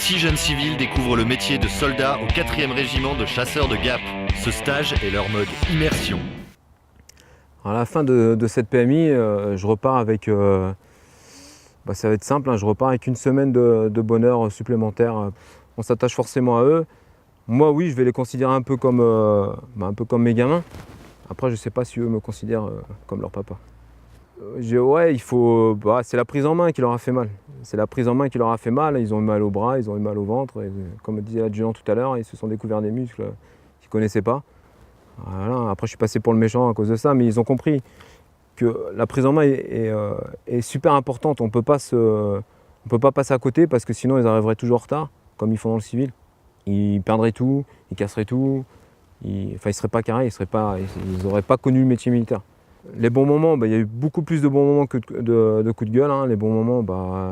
6 jeunes civils découvrent le métier de soldat au 4e régiment de chasseurs de Gap. Ce stage est leur mode immersion. À la fin de cette PMI, je repars avec, ça va être simple, je repars avec une semaine de bonheur supplémentaire. On s'attache forcément à eux. Moi oui, je vais les considérer un peu comme mes gamins. Après je ne sais pas si eux me considèrent comme leur papa. C'est la prise en main qui leur a fait mal. C'est la prise en main qui leur a fait mal. Ils ont eu mal au bras, ils ont eu mal au ventre. Et, comme disait l'adjudant tout à l'heure, ils se sont découverts des muscles qu'ils ne connaissaient pas. Voilà. Après je suis passé pour le méchant à cause de ça, mais ils ont compris que la prise en main est super importante. On ne peut pas passer à côté parce que sinon ils arriveraient toujours en retard, comme ils font dans le civil. Ils perdraient tout, ils casseraient tout, ils ne seraient pas carrés, ils n'auraient pas connu le métier militaire. Les bons moments, il y a eu beaucoup plus de bons moments que de coups de gueule. Les bons moments,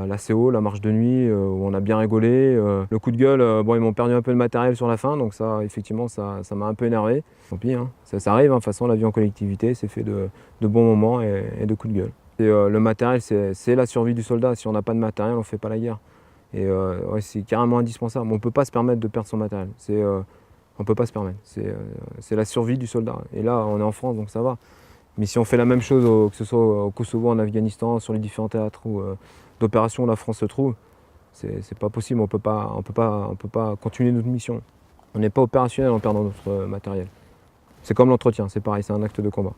la CO, la marche de nuit, où on a bien rigolé. Le coup de gueule, ils m'ont perdu un peu de matériel sur la fin, donc ça, effectivement, ça m'a un peu énervé. Tant pis, ça arrive, de toute façon, la vie en collectivité, c'est fait de bons moments et de coups de gueule. Le matériel, c'est la survie du soldat. Si on n'a pas de matériel, on ne fait pas la guerre. Et c'est carrément indispensable. On ne peut pas se permettre de perdre son matériel. On ne peut pas se permettre. C'est la survie du soldat. Et là, on est en France, donc ça va. Mais si on fait la même chose, que ce soit au Kosovo, en Afghanistan, sur les différents théâtres d'opération où la France se trouve, c'est pas possible. On peut pas continuer notre mission. On n'est pas opérationnel en perdant notre matériel. C'est comme l'entretien, c'est pareil, c'est un acte de combat.